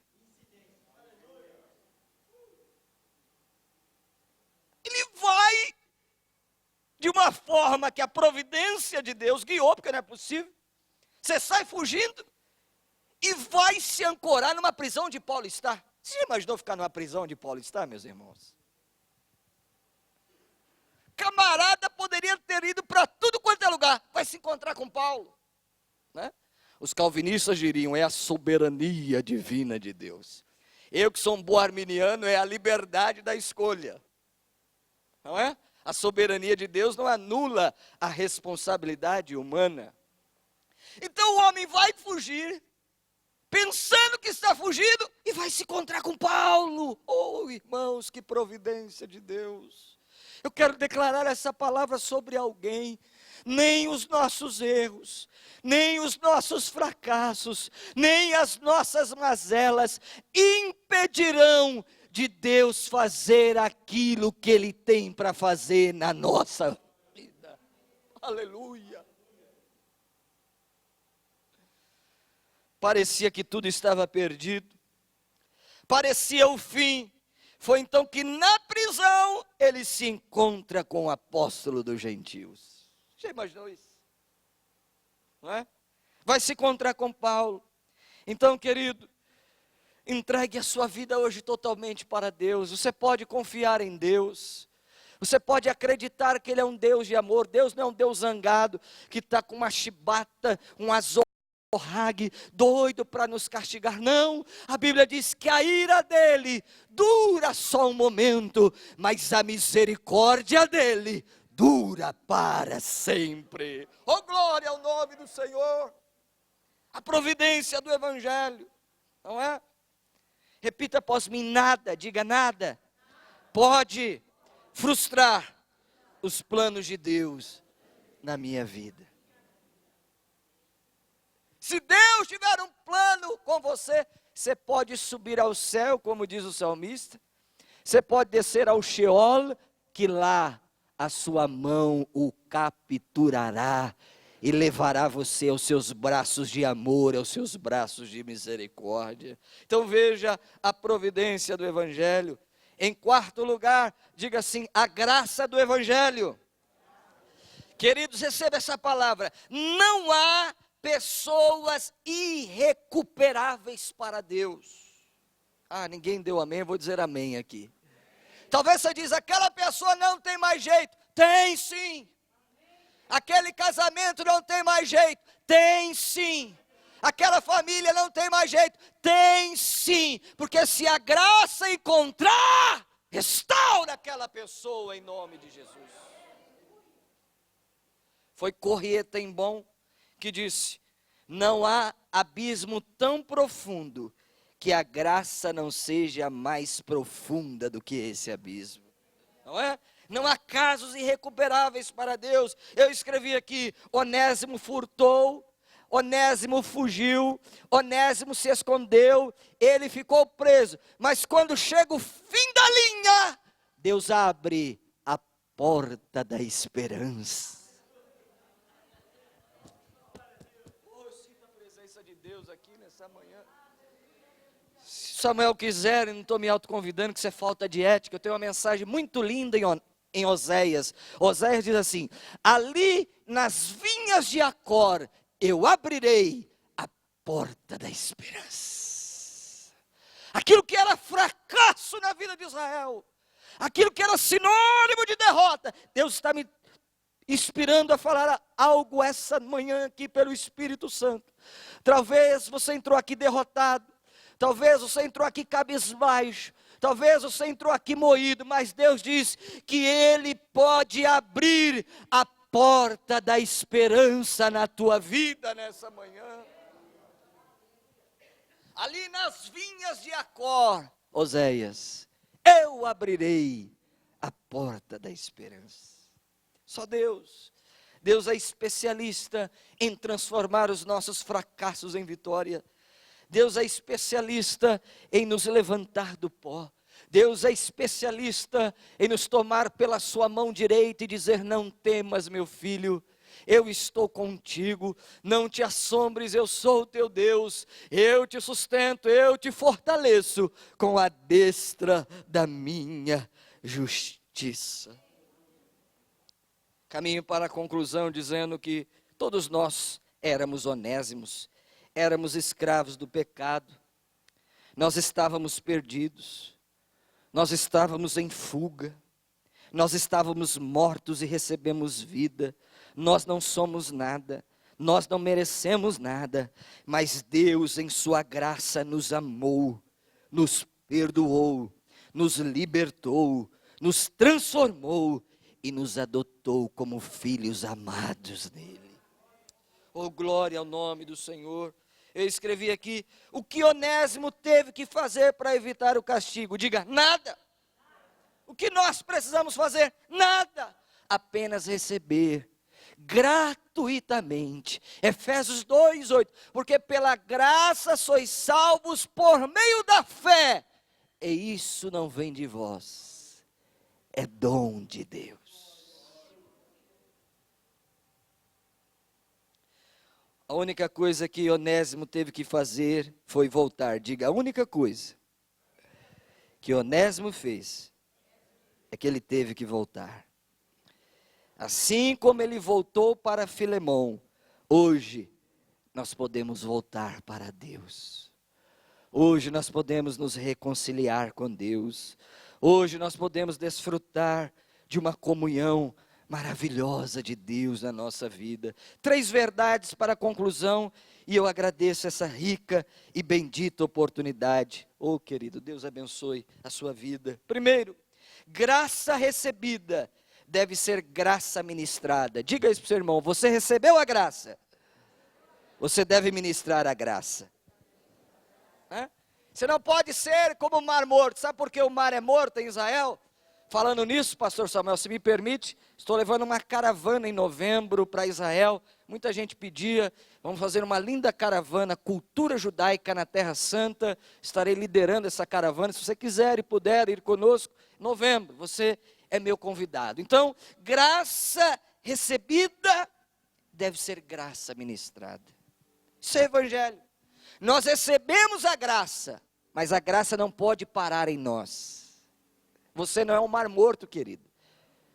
Ele vai de uma forma que a providência de Deus guiou, porque não é possível. Você sai fugindo e vai se ancorar numa prisão onde Paulo está. Você já imaginou ficar numa prisão onde Paulo está, meus irmãos? Camarada poderia ter ido para tudo quanto é lugar, vai se encontrar com Paulo, né? Os calvinistas diriam, é a soberania divina de Deus. Eu que sou um bom arminiano, é a liberdade da escolha, não é? A soberania de Deus não anula a responsabilidade humana. Então o homem vai fugir, pensando que está fugindo, e vai se encontrar com Paulo. Oh, irmãos, que providência de Deus. Eu quero declarar essa palavra sobre alguém. Nem os nossos erros, nem os nossos fracassos, nem as nossas mazelas impedirão de Deus fazer aquilo que Ele tem para fazer na nossa vida. Aleluia. Parecia que tudo estava perdido, parecia o fim. Foi então que na prisão ele se encontra com o apóstolo dos gentios. Já imaginou isso? Não é? Vai se encontrar com Paulo. Então, querido, entregue a sua vida hoje totalmente para Deus. Você pode confiar em Deus. Você pode acreditar que Ele é um Deus de amor. Deus não é um Deus zangado, que está com uma chibata, um azorrague, doido para nos castigar. Não, a Bíblia diz que a ira dele dura só um momento, mas a misericórdia dele dura para sempre. Oh, glória ao nome do Senhor. A providência do Evangelho, não é? Repita após mim, nada, diga nada, pode frustrar os planos de Deus na minha vida. Se Deus tiver um plano com você, você pode subir ao céu, como diz o salmista, você pode descer ao Sheol, que lá a sua mão o capturará e levará você aos seus braços de amor, aos seus braços de misericórdia. Então veja a providência do Evangelho. Em quarto lugar, diga assim, a graça do Evangelho. Queridos, receba essa palavra. Não há pessoas irrecuperáveis para Deus. Ah, ninguém deu amém, eu vou dizer amém aqui. Talvez você diz, aquela pessoa não tem mais jeito. Tem sim. Aquele casamento não tem mais jeito. Tem sim. Aquela família não tem mais jeito. Tem sim. Porque se a graça encontrar, restaura aquela pessoa em nome de Jesus. Foi Corrie ten Boom que disse, não há abismo tão profundo que a graça não seja mais profunda do que esse abismo. Não é? Não há casos irrecuperáveis para Deus. Eu escrevi aqui, Onésimo furtou, Onésimo fugiu, Onésimo se escondeu, ele ficou preso. Mas quando chega o fim da linha, Deus abre a porta da esperança. Oh, eu sinto a presença de Deus aqui nessa manhã. Se Samuel quiser, eu não estou me autoconvidando, que isso é falta de ética. Eu tenho uma mensagem muito linda em Oséias. Oséias diz assim, ali nas vinhas de Acor, eu abrirei a porta da esperança. Aquilo que era fracasso na vida de Israel, aquilo que era sinônimo de derrota, Deus está me inspirando a falar algo essa manhã aqui pelo Espírito Santo. Talvez você entrou aqui derrotado, talvez você entrou aqui cabisbaixo, talvez você entrou aqui moído, mas Deus diz que Ele pode abrir a porta da esperança na tua vida nessa manhã. Ali nas vinhas de Acor, Oséias, eu abrirei a porta da esperança. Só Deus. Deus é especialista em transformar os nossos fracassos em vitória. Deus é especialista em nos levantar do pó. Deus é especialista em nos tomar pela sua mão direita e dizer: não temas, meu filho, eu estou contigo, não te assombres, eu sou o teu Deus, eu te sustento, eu te fortaleço com a destra da minha justiça. Caminho para a conclusão dizendo que todos nós éramos onésimos, éramos escravos do pecado, nós estávamos perdidos, nós estávamos em fuga, nós estávamos mortos e recebemos vida, nós não somos nada, nós não merecemos nada, mas Deus em sua graça nos amou, nos perdoou, nos libertou, nos transformou e nos adotou como filhos amados nele. Oh, glória ao nome do Senhor. Eu escrevi aqui, o que Onésimo teve que fazer para evitar o castigo? Diga, nada. O que nós precisamos fazer? Nada. Apenas receber gratuitamente. Efésios 2:8, porque pela graça sois salvos por meio da fé. E isso não vem de vós, é dom de Deus. A única coisa que Onésimo teve que fazer foi voltar. Diga, a única coisa que Onésimo fez é que ele teve que voltar. Assim como ele voltou para Filemão, hoje nós podemos voltar para Deus. Hoje nós podemos nos reconciliar com Deus. Hoje nós podemos desfrutar de uma comunhão maravilhosa de Deus na nossa vida. 3 verdades para a conclusão, e eu agradeço essa rica e bendita oportunidade. Oh, querido, Deus abençoe a sua vida. Primeiro, graça recebida deve ser graça ministrada. Diga isso para o seu irmão, você recebeu a graça, você deve ministrar a graça. Você não pode ser como o mar morto. Sabe por que o mar é morto em Israel? Falando nisso, pastor Samuel, se me permite, estou levando uma caravana em novembro para Israel. Muita gente pedia, vamos fazer uma linda caravana, cultura judaica na Terra Santa. Estarei liderando essa caravana. Se você quiser e puder ir conosco, novembro, você é meu convidado. Então, graça recebida deve ser graça ministrada. Isso é evangelho. Nós recebemos a graça, mas a graça não pode parar em nós. Você não é um mar morto, querido.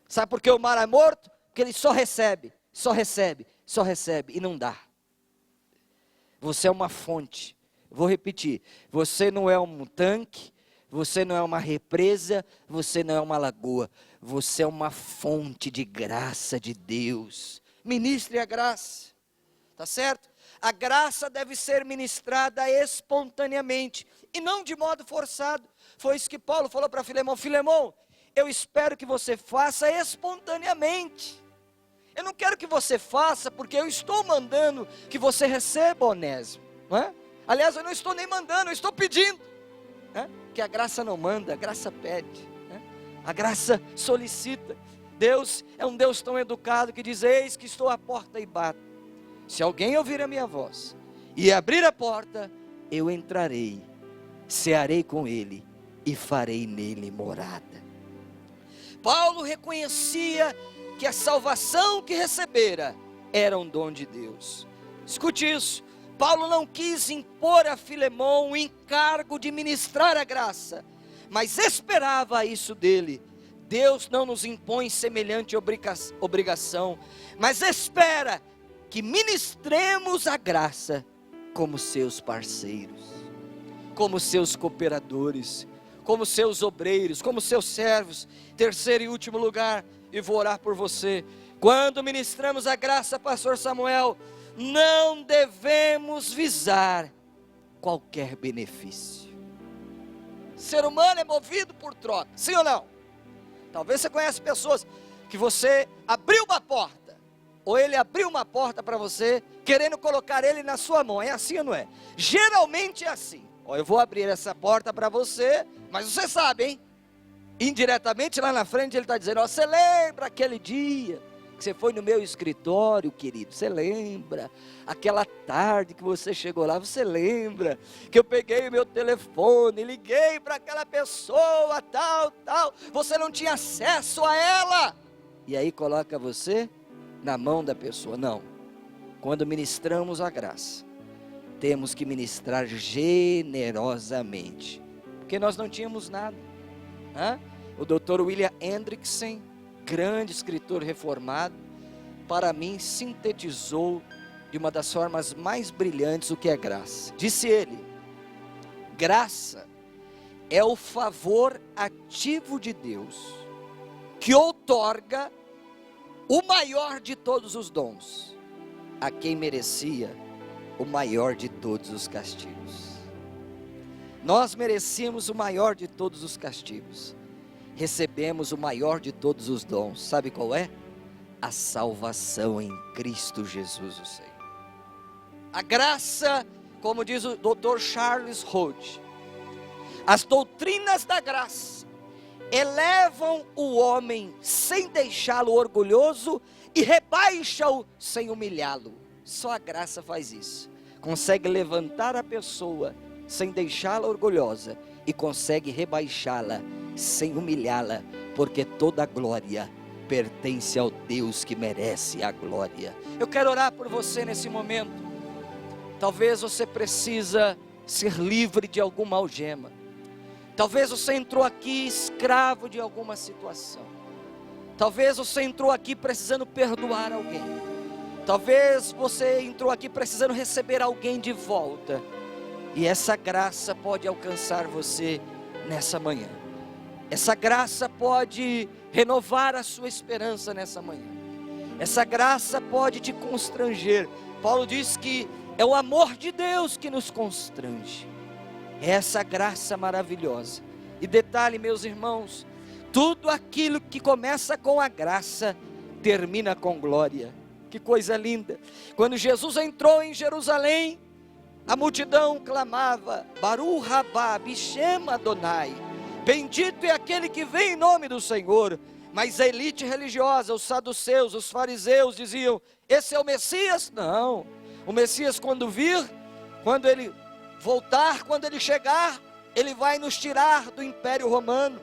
Sabe por que o mar é morto? Porque ele só recebe, só recebe, só recebe e não dá. Você é uma fonte. Vou repetir, você não é um tanque, você não é uma represa, você não é uma lagoa. Você é uma fonte de graça de Deus. Ministre a graça, tá certo? A graça deve ser ministrada espontaneamente e não de modo forçado. Foi isso que Paulo falou para Filemão. Filemão, eu espero que você faça espontaneamente. Eu não quero que você faça porque eu estou mandando que você receba, Onésimo, não é? Aliás, eu não estou nem mandando, eu estou pedindo. Que a graça não manda, a graça pede. A graça solicita. Deus é um Deus tão educado que diz: eis que estou à porta e bato. Se alguém ouvir a minha voz e abrir a porta, eu entrarei, cearei com ele e farei nele morada. Paulo reconhecia que a salvação que recebera era um dom de Deus. Escute isso, Paulo não quis impor a Filemão o encargo de ministrar a graça, mas esperava isso dele. Deus não nos impõe semelhante obrigação, mas espera que ministremos a graça como seus parceiros, como seus cooperadores, como seus obreiros, como seus servos. Terceiro e último lugar, e vou orar por você. Quando ministramos a graça, pastor Samuel, não devemos visar qualquer benefício. O ser humano é movido por troca, sim ou não? Talvez você conheça pessoas que você abriu uma porta, ou ele abriu uma porta para você, querendo colocar ele na sua mão. É assim ou não é? Geralmente é assim. Ó, eu vou abrir essa porta para você, mas você sabe, hein? Indiretamente lá na frente ele está dizendo: ó, você lembra aquele dia que você foi no meu escritório, querido? Você lembra? Aquela tarde que você chegou lá, você lembra? Que eu peguei o meu telefone, liguei para aquela pessoa, tal. Você não tinha acesso a ela. E aí coloca você na mão da pessoa. Não. Quando ministramos a graça, temos que ministrar generosamente. Porque nós não tínhamos nada. O Dr. William Hendrickson, grande escritor reformado, para mim sintetizou de uma das formas mais brilhantes o que é graça. Disse ele: graça é o favor ativo de Deus, que outorga o maior de todos os dons, a quem merecia o maior de todos os castigos. Nós merecíamos o maior de todos os castigos, recebemos o maior de todos os dons. Sabe qual é? A salvação em Cristo Jesus o Senhor. A graça, como diz o Dr. Charles Hodge, as doutrinas da graça elevam o homem sem deixá-lo orgulhoso e rebaixa-o sem humilhá-lo. Só a graça faz isso. Consegue levantar a pessoa sem deixá-la orgulhosa e consegue rebaixá-la sem humilhá-la, porque toda a glória pertence ao Deus que merece a glória. Eu quero orar por você nesse momento. Talvez você precisa ser livre de alguma algema. Talvez você entrou aqui escravo de alguma situação. Talvez você entrou aqui precisando perdoar alguém. Talvez você entrou aqui precisando receber alguém de volta. E essa graça pode alcançar você nessa manhã. Essa graça pode renovar a sua esperança nessa manhã. Essa graça pode te constranger. Paulo diz que é o amor de Deus que nos constrange. É essa graça maravilhosa. E detalhe, meus irmãos, tudo aquilo que começa com a graça, termina com glória. Que coisa linda. Quando Jesus entrou em Jerusalém, a multidão clamava: Baruch rabá, Bishem Adonai, bendito é aquele que vem em nome do Senhor. Mas a elite religiosa, os saduceus, os fariseus diziam: esse é o Messias? Não, o Messias quando vir, quando ele voltar, quando ele chegar, ele vai nos tirar do Império Romano,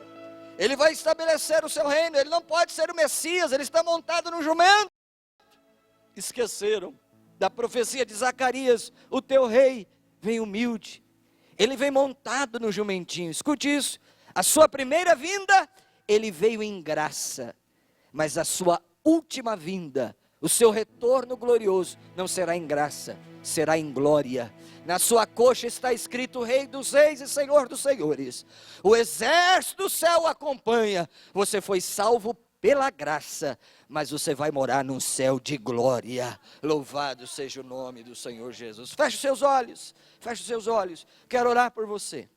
ele vai estabelecer o seu reino, ele não pode ser o Messias, ele está montado no jumento. Esqueceram da profecia de Zacarias: o teu rei vem humilde, ele vem montado no jumentinho. Escute isso, a sua primeira vinda, ele veio em graça, mas a sua última vinda, o seu retorno glorioso, não será em graça, será em glória. Na sua coxa está escrito: Rei dos reis e Senhor dos senhores. O exército do céu o acompanha. Você foi salvo pela graça, mas você vai morar num céu de glória. Louvado seja o nome do Senhor Jesus. Feche os seus olhos, feche os seus olhos. Quero orar por você.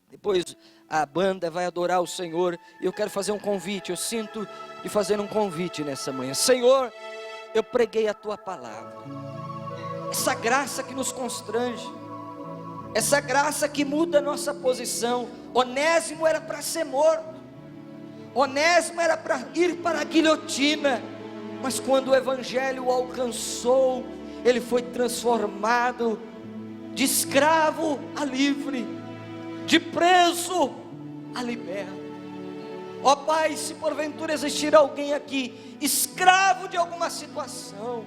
Depois a banda vai adorar o Senhor, e eu quero fazer um convite. Eu sinto de fazer um convite nessa manhã. Senhor, eu preguei a tua palavra, essa graça que nos constrange, essa graça que muda a nossa posição. Onésimo era para ser morto, Onésimo era para ir para a guilhotina, mas quando o evangelho o alcançou, ele foi transformado de escravo a livre, de preso a liberto. Ó Pai, se porventura existir alguém aqui escravo de alguma situação,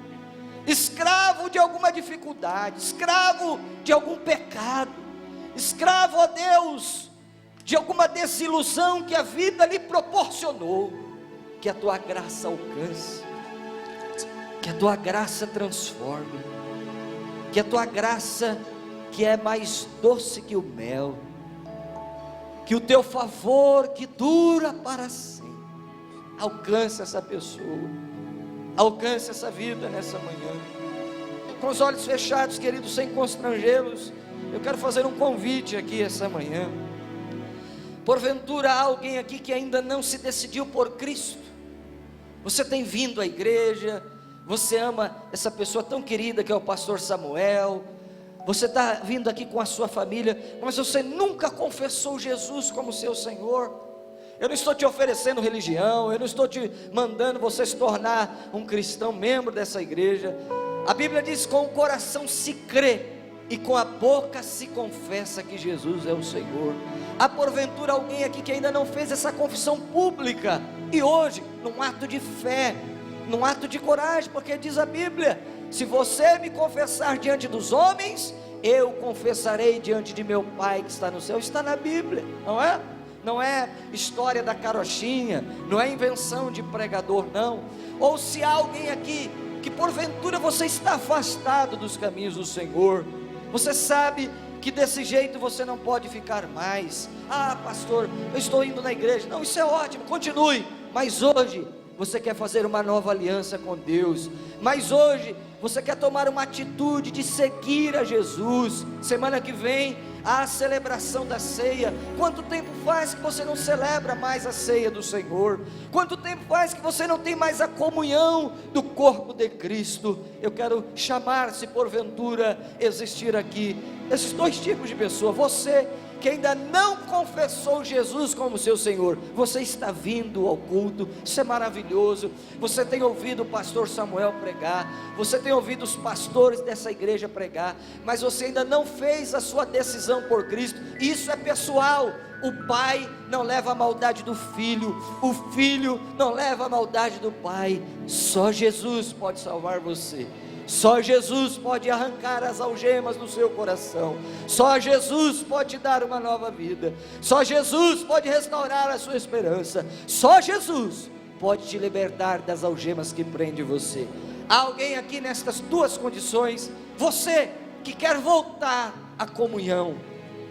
escravo de alguma dificuldade, escravo de algum pecado, escravo, ó Deus, de alguma desilusão que a vida lhe proporcionou, que a tua graça alcance, que a tua graça transforme, que a tua graça, que é mais doce que o mel, que o teu favor que dura para sempre, alcance essa pessoa, alcance essa vida nessa manhã. Com os olhos fechados, queridos, sem constrangê-los, Eu quero fazer um convite aqui essa manhã. Porventura há alguém aqui que ainda não se decidiu por Cristo. Você tem vindo à igreja, você ama essa pessoa tão querida que é o pastor Samuel, você está vindo aqui com a sua família, mas você nunca confessou Jesus como seu Senhor. Eu não estou te oferecendo religião, eu não estou te mandando você se tornar um cristão, membro dessa igreja. A Bíblia diz: com o coração se crê e com a boca se confessa que Jesus é o Senhor. Há porventura alguém aqui que ainda não fez essa confissão pública, e hoje, num ato de fé, num ato de coragem, porque diz a Bíblia: se você me confessar diante dos homens, eu confessarei diante de meu Pai que está no céu. Está na Bíblia, não é? Não é história da carochinha, não é invenção de pregador, não. Ou se há alguém aqui que porventura você está afastado dos caminhos do Senhor, você sabe que desse jeito você não pode ficar mais. Ah, pastor, eu estou indo na igreja. Não, isso é ótimo, continue. Mas hoje você quer fazer uma nova aliança com Deus. Mas hoje você quer tomar uma atitude de seguir a Jesus. Semana que vem a celebração da ceia. Quanto tempo faz que você não celebra mais a ceia do Senhor? Quanto tempo faz que você não tem mais a comunhão do corpo de Cristo? Eu quero chamar, se porventura existir aqui esses dois tipos de pessoa. Você que ainda não confessou Jesus como seu Senhor, você está vindo ao culto, isso é maravilhoso. Você tem ouvido o pastor Samuel pregar, você tem ouvido os pastores dessa igreja pregar, mas você ainda não fez a sua decisão por Cristo. Isso é pessoal. O pai não leva a maldade do filho, o filho não leva a maldade do pai. Só Jesus pode salvar você. Só Jesus pode arrancar as algemas do seu coração. Só Jesus pode te dar uma nova vida. Só Jesus pode restaurar a sua esperança. Só Jesus pode te libertar das algemas que prendem você. Há alguém aqui nestas duas condições? Você que quer voltar à comunhão,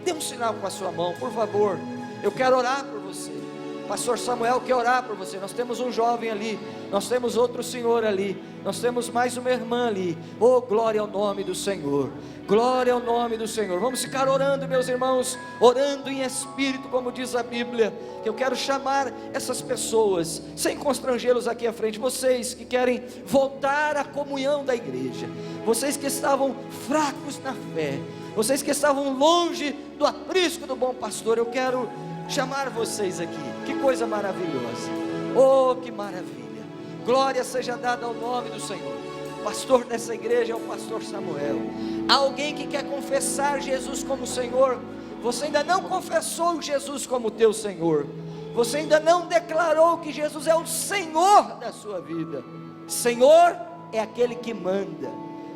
dê um sinal com a sua mão, por favor. Eu quero orar por você. Pastor Samuel quer orar por você. Nós temos um jovem ali, nós temos outro senhor ali, nós temos mais uma irmã ali. Oh, glória ao nome do Senhor, glória ao nome do Senhor. Vamos ficar orando, meus irmãos, orando em espírito, como diz a Bíblia. Que eu quero chamar essas pessoas, sem constrangê-los aqui à frente. Vocês que querem voltar à comunhão da igreja, vocês que estavam fracos na fé, vocês que estavam longe do aprisco do bom pastor, eu quero chamar vocês aqui. Que coisa maravilhosa. Oh, que maravilha. Glória seja dada ao nome do Senhor. O pastor dessa igreja é o pastor Samuel. Há alguém que quer confessar Jesus como Senhor? Você ainda não confessou Jesus como teu Senhor. Você ainda não declarou que Jesus é o Senhor da sua vida. Senhor é aquele que manda.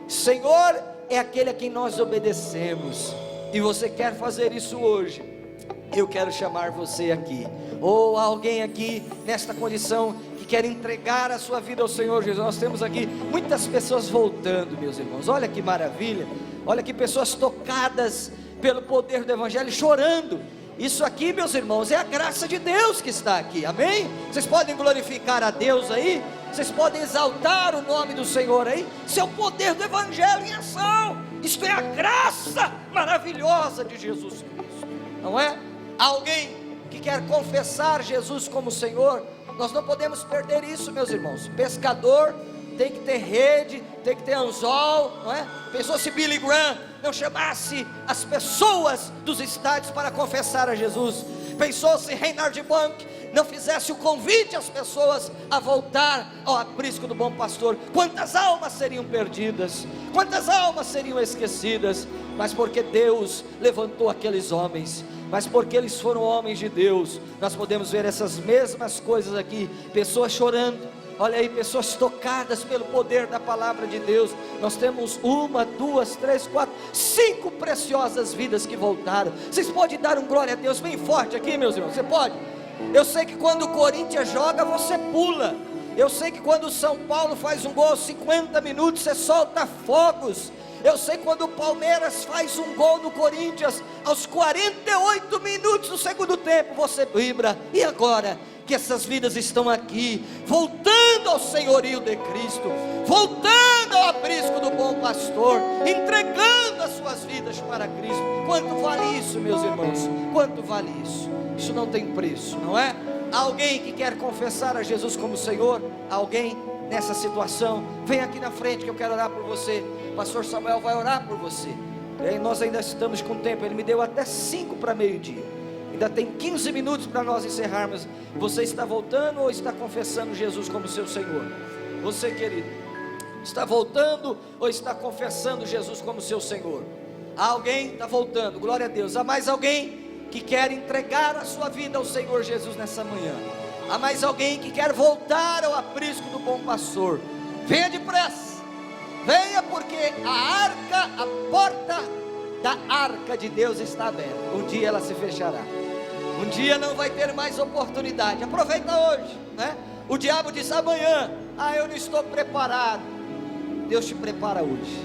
Senhor é aquele a quem nós obedecemos. E você quer fazer isso hoje? Eu quero chamar você aqui, ou alguém aqui nesta condição que quer entregar a sua vida ao Senhor Jesus. Nós temos aqui muitas pessoas voltando, meus irmãos. Olha que maravilha. Olha que pessoas tocadas pelo poder do Evangelho, chorando. Isso aqui, meus irmãos, é a graça de Deus que está aqui, amém? Vocês podem glorificar a Deus aí? Vocês podem exaltar o nome do Senhor aí? Isso é o poder do Evangelho em ação. Isto é a graça maravilhosa de Jesus Cristo, não é? Alguém que quer confessar Jesus como Senhor, nós não podemos perder isso, meus irmãos. Pescador tem que ter rede, tem que ter anzol, não é? Pensou se Billy Graham não chamasse as pessoas dos estádios para confessar a Jesus? Pensou se Reinhard Bonnke não fizesse o convite às pessoas a voltar ao aprisco do bom pastor? Quantas almas seriam perdidas? Quantas almas seriam esquecidas? Mas porque Deus levantou aqueles homens, mas porque eles foram homens de Deus, nós podemos ver essas mesmas coisas aqui, pessoas chorando. Olha aí, pessoas tocadas pelo poder da palavra de Deus. Nós temos 1, 2, 3, 4, 5 preciosas vidas que voltaram. Vocês podem dar um glória a Deus bem forte aqui, meus irmãos? Você pode? Eu sei que quando o Corinthians joga, você pula. Eu sei que quando o São Paulo faz um gol aos 50 minutos, você solta fogos. Eu sei que quando o Palmeiras faz um gol no Corinthians, aos 48 minutos do segundo tempo, você vibra. E agora que essas vidas estão aqui, voltando voltando ao senhorio de Cristo, voltando ao aprisco do bom pastor, entregando as suas vidas para Cristo. Quanto vale isso, meus irmãos? Quanto vale isso? Isso não tem preço, não é? Alguém que quer confessar a Jesus como Senhor? Alguém nessa situação? Vem aqui na frente que eu quero orar por você. O pastor Samuel vai orar por você. E aí nós ainda estamos com tempo. Ele me deu até 5 para meio-dia. Ainda tem 15 minutos para nós encerrarmos. Você está voltando ou está confessando Jesus como seu Senhor? Você, querido, está voltando ou está confessando Jesus como seu Senhor? Alguém está voltando, glória a Deus. Há mais alguém que quer entregar a sua vida ao Senhor Jesus nessa manhã? Há mais alguém que quer voltar ao aprisco do bom pastor? Venha depressa, venha, porque a porta da arca de Deus está aberta. Um dia ela se fechará, um dia não vai ter mais oportunidade. Aproveita hoje, né? O diabo diz amanhã: eu não estou preparado. Deus te prepara hoje,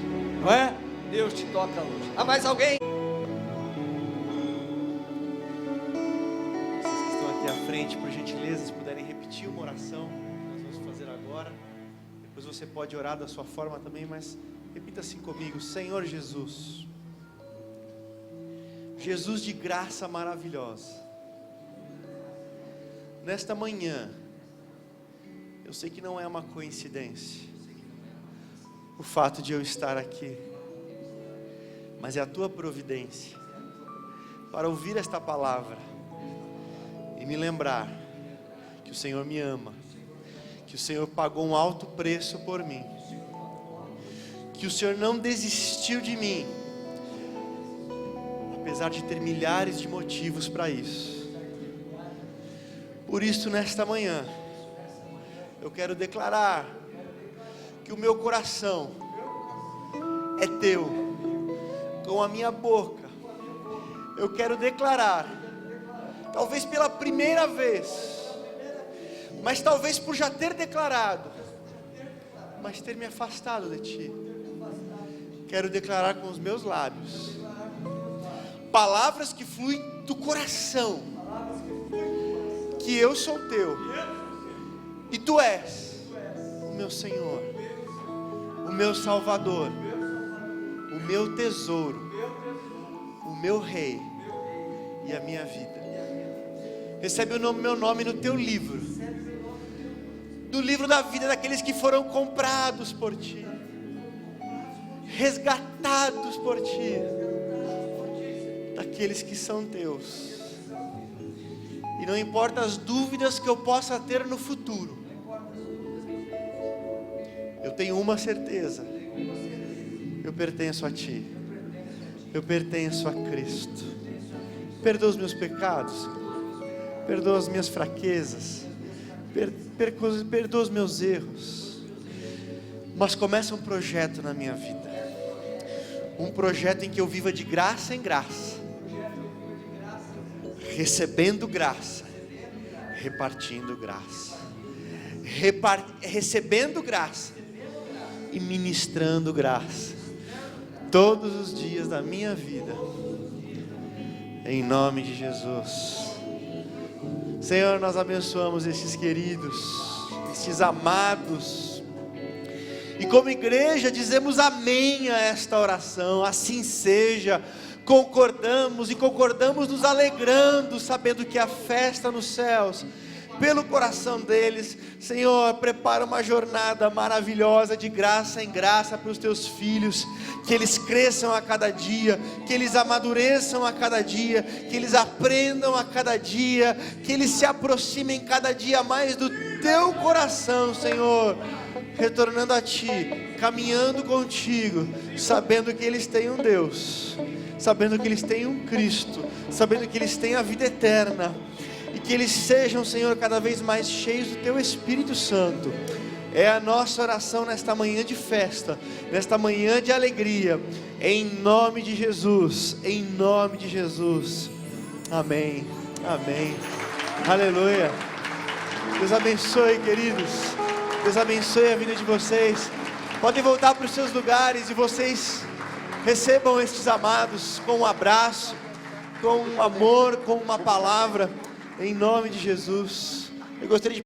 não é? Deus te toca hoje. Há mais alguém? Vocês que estão aqui à frente, por gentileza, se puderem repetir uma oração que nós vamos fazer agora. Depois você pode orar da sua forma também, mas repita assim comigo: Senhor Jesus, Jesus de graça maravilhosa, nesta manhã, eu sei que não é uma coincidência o fato de eu estar aqui, mas é a tua providência para ouvir esta palavra e me lembrar que o Senhor me ama, que o Senhor pagou um alto preço por mim, que o Senhor não desistiu de mim, apesar de ter milhares de motivos para isso. Por isso, nesta manhã, eu quero declarar que o meu coração é teu. Com a minha boca, eu quero declarar, talvez pela primeira vez, mas talvez por já ter declarado, mas ter me afastado de ti, quero declarar com os meus lábios, palavras que fluem do coração, que eu sou teu, e tu és o meu Senhor, o meu Salvador, o meu tesouro, o meu Rei e a minha vida. Recebe o meu nome no teu livro, do livro da vida daqueles que foram comprados por ti, resgatados por ti, daqueles que são teus. E não importa as dúvidas que eu possa ter no futuro, eu tenho uma certeza: eu pertenço a ti, eu pertenço a Cristo. Perdoa os meus pecados, perdoa as minhas fraquezas, perdoa os meus erros, mas começa um projeto na minha vida, um projeto em que eu viva de graça em graça, recebendo graça, repartindo graça, recebendo graça e ministrando graça, todos os dias da minha vida, em nome de Jesus. Senhor, nós abençoamos esses queridos, esses amados, e como igreja dizemos amém a esta oração. Assim seja. Concordamos nos alegrando, sabendo que a festa nos céus, pelo coração deles, Senhor, prepara uma jornada maravilhosa de graça em graça para os teus filhos, que eles cresçam a cada dia, que eles amadureçam a cada dia, que eles aprendam a cada dia, que eles se aproximem cada dia mais do teu coração, Senhor, retornando a ti, caminhando contigo, sabendo que eles têm um Deus, sabendo que eles têm um Cristo, sabendo que eles têm a vida eterna, e que eles sejam, Senhor, cada vez mais cheios do teu Espírito Santo. É a nossa oração nesta manhã de festa, nesta manhã de alegria, em nome de Jesus, em nome de Jesus. Amém, amém, aleluia. Deus abençoe, queridos, Deus abençoe a vida de vocês. Podem voltar para os seus lugares e vocês recebam estes amados com um abraço, com um amor, com uma palavra, em nome de Jesus. Eu gostaria de